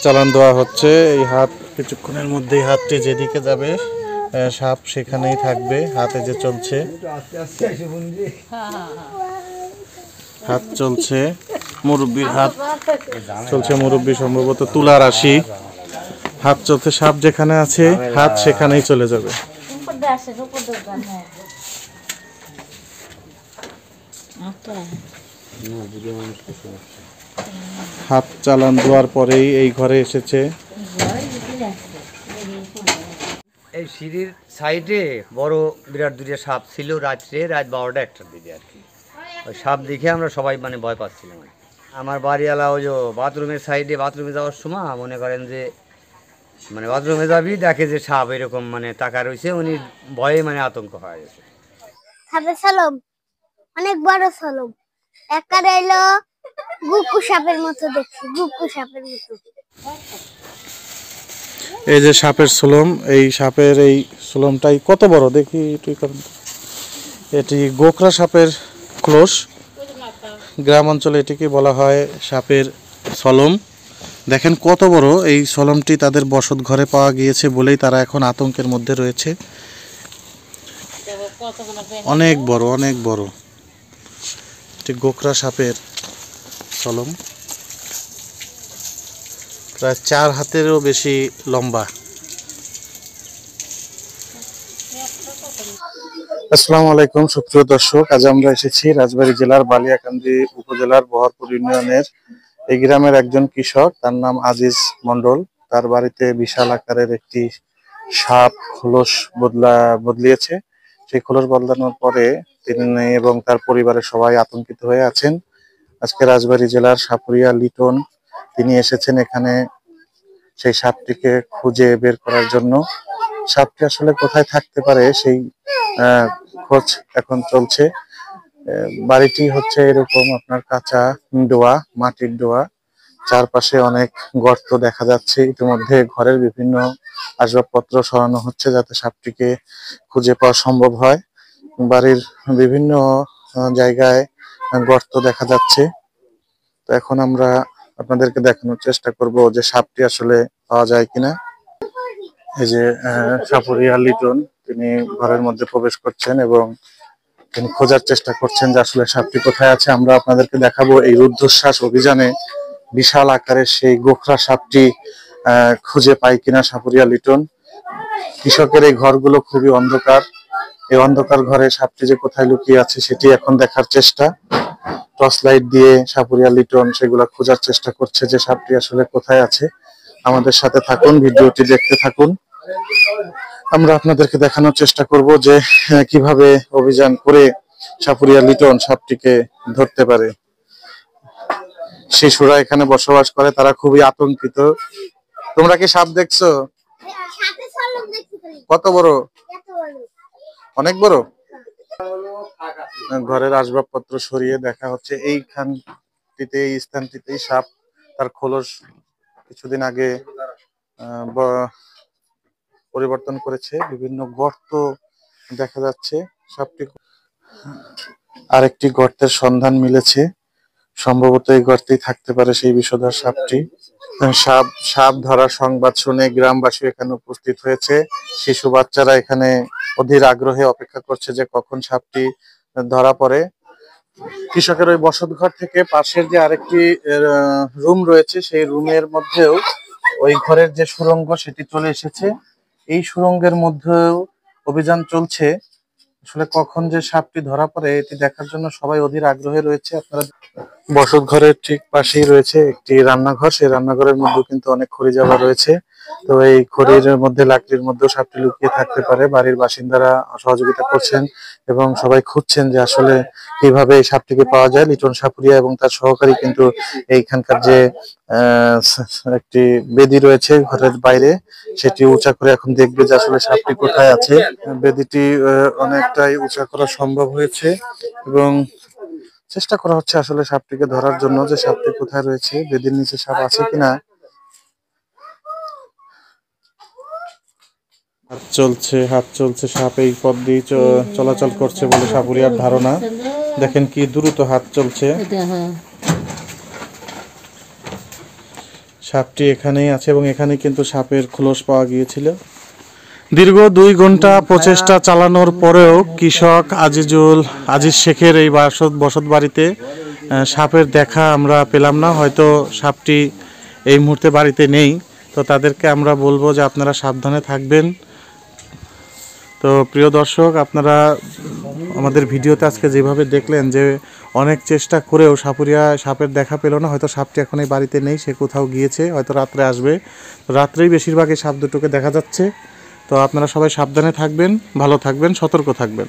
চালান দেওয়া হচ্ছে। এই হাত কিছুক্ষণের মধ্যেই হাতটি যেদিকে যাবে সাপ সেখানেই থাকবে। হাতে যে চলছে, হাত চলছে, মুরব্বির হাত চলছে, মুরব্বি সম্ভবত তুলার আশি হাত চলছে। সাপ যেখানে আছে হাত সেখানেই চলে যাবে। হাত চালান দেওয়ার পরেই এই ঘরে এসেছে। এই সিঁড়ির সাইডে বড় বিরাট দুটো সাপ ছিল রাত 12টা 1টার দিকে আর কি। ওই সাপ দেখে আমরা সবাই মানে ভয় পাচ্ছিলাম। আমার বাড়িওয়ালা ওই যে বাথরুমের সাইডে বাথরুমে যাওয়ার সময় মনে করেন যে মানে বাথরুমে যাবি দেখে যে সাপ এরকম মানে টাকা রয়েছে, উনি ভয়ে মানে আতঙ্ক হয়ে গেছে। সাপের সলম অনেক বড় সলম, একারে এলো গুকু সাপের মতো দেখছি, গুকু সাপের মতো। এই যে সাপের সোলম, এই সাপের এই সোলমটাই কত বড় দেখি তুই কর। এটি গোখরা সাপের খোলস, গ্রাম অঞ্চলে এটিকে বলা হয় সাপের সলম। দেখেন কত বড় এই সলমটি তাদের বসত ঘরে পাওয়া গিয়েছে বলেই তারা এখন আতঙ্কের মধ্যে রয়েছে। অনেক বড়, অনেক বড় এটি গোখরা সাপের সলম, প্রায় 4 হাতেরও বেশি লম্বা। আসসালামু আলাইকুম সুপ্রিয় দর্শক, আজ আমরা এসেছি রাজবাড়ী জেলার বালিয়াকান্দি উপজেলার বহরপুর ইউনিয়নের এই গ্রামের একজন কৃষক, তার নাম আজিজ মন্ডল। তার বাড়িতে বিশাল আকারের একটি সাপ খোলস বদলিয়েছে। সেই খোলস বদলানোর পরে তিনি এবং তার পরিবারের সবাই আতঙ্কিত হয়ে আছেন। আজকে রাজবাড়ী জেলার সাপুরিয়া লিটন তিনি এসেছেন এখানে সেই সাপটিকে খুঁজে বের করার জন্য। সাপটি আসলে কোথায় থাকতে পারে সেই খোঁজ এখন চলছে। বাড়িটি হচ্ছে এরকম আপনার কাঁচা ডোয়া, মাটির ডোয়া, চারপাশে অনেক গর্ত দেখা যাচ্ছে। ইতিমধ্যে ঘরের বিভিন্ন আসবাবপত্র সরানো হচ্ছে যাতে সাপটিকে খুঁজে পাওয়া সম্ভব হয়। বাড়ির বিভিন্ন জায়গায় গর্ত দেখা যাচ্ছে। তো এখন আমরা আপনাদেরকে দেখানোর চেষ্টা করব যে সাপটি আসলে পাওয়া যায় কিনা। এই যে সাপুরিয়া লিটন তিনি ঘরের মধ্যে প্রবেশ করছেন এবং তিনি খোঁজার চেষ্টা করছেন যে আসলে সাপটি কোথায় আছে। আমরা আপনাদেরকে দেখাবো এই রুদ্ধশ্বাস অভিযানে বিশাল আকারের সেই গোখরা সাপটি খুঁজে পায় কিনা সাপুরিয়া লিটন। কৃষকের এই ঘরগুলো খুবই অন্ধকার, এই অন্ধকার ঘরে সাপটি যে কোথায় লুকিয়ে আছে সেটি এখন দেখার চেষ্টা। টর্চ লাইট দিয়ে সাপুরিয়া লিটন সেগুলো খোঁজার চেষ্টা করছে যে সাপটি আসলে কোথায় আছে। আমাদের সাথে থাকুন, ভিডিওটি দেখতে থাকুন। আমরা আপনাদেরকে দেখানোর চেষ্টা করব যে কিভাবে অভিযান করে সাপুরিয়া লিটন সাপটিকে ধরতে পারে। শিশুরা এখানে বসবাস করে, তারা খুবই আতঙ্কিত। তোমরা কি সাপ দেখছো? কত বড়? অনেক বড়। ঘরের আসবাবপত্র সরিয়ে দেখা হচ্ছে এইখানটিতে, এই স্থানটিতেই সাপ তার খোলস কিছুদিন আগে পরিবর্তন করেছে। বিভিন্ন গর্ত দেখা যাচ্ছে। সাপটি আরেকটি গর্তের সন্ধান মিলেছে, সম্ভবত এই গর্তেই থাকতে পারে সেই বিষধর সাপটি। সাপ ধরার সংবাদ শুনে গ্রামবাসী এখানে উপস্থিত হয়েছে। শিশু বাচ্চারা এখানে অধীর আগ্রহে অপেক্ষা করছে যে কখন সাপটি ধরা পড়ে। কৃষকের ওই বসত ঘর থেকে পাশের যে আরেকটি রুম রয়েছে সেই রুমের মধ্যেও ওই ঘরের যে সুড়ঙ্গ সেটি চলে এসেছে। এই সুড়ঙ্গের মধ্যেও অভিযান চলছে। আসলে কখন যে সাপটি ধরা পড়ে এটি দেখার জন্য সবাই অধীর আগ্রহে রয়েছে। আপনারা বসত ঘরের ঠিক পাশেই রয়েছে একটি রান্নাঘর, সেই রান্নাঘরের মধ্যে কিন্তু অনেক খড়ি জাবা রয়েছে। তো এই খড়ির মধ্যে লাকড়ির মধ্যেও সাপটি লুকিয়ে থাকতে পারে। বাড়ির বাসিন্দারা সহযোগিতা করছেন এবং সবাই খুঁজছেন যে আসলে কিভাবে এই সাপটিকে পাওয়া যায়। লিটন সাপুরিয়া এবং তার সহকারী কিন্তু এইখানকার যে একটি বেদি রয়েছে ঘরের বাইরে সেটি উঁচা করে এখন দেখবে যে আসলে সাপটি কোথায় আছে। বেদিটি অনেকটাই উঁচা করা সম্ভব হয়েছে এবং চেষ্টা করা হচ্ছে আসলে সাপটিকে ধরার জন্য যে সাপটি কোথায় রয়েছে, বেদির নিচে সাপ আছে কিনা। হাত চলছে, সাপ এই পথ দিয়ে চলাচল করছে বলে সাপুরিয়ার ধারণা। দেখেন কি দ্রুত হাত চলছে। সাপটি এখানেই আছে এবং এখানে কিন্তু সাপের খোলস পাওয়া গিয়েছিল। দীর্ঘ 2 ঘন্টা প্রচেষ্টা চালানোর পরেও কৃষক আজিজ শেখের এই বসত বাড়িতে সাপের দেখা আমরা পেলাম না। হয়তো সাপটি এই মুহূর্তে বাড়িতে নেই। তো তাদেরকে আমরা বলবো যে আপনারা সাবধানে থাকবেন। তো প্রিয় দর্শক, আপনারা আমাদের ভিডিওতে আজকে যেভাবে দেখলেন যে অনেক চেষ্টা করেও সাপের দেখা পেল না। হয়তো সাপটি এখন এই বাড়িতে নেই, সে কোথাও গিয়েছে, হয়তো রাত্রে আসবে। রাত্রেই বেশিরভাগ এই সাপ দুটোকে দেখা যাচ্ছে। তো আপনারা সবাই সাবধানে থাকবেন, ভালো থাকবেন, সতর্ক থাকবেন।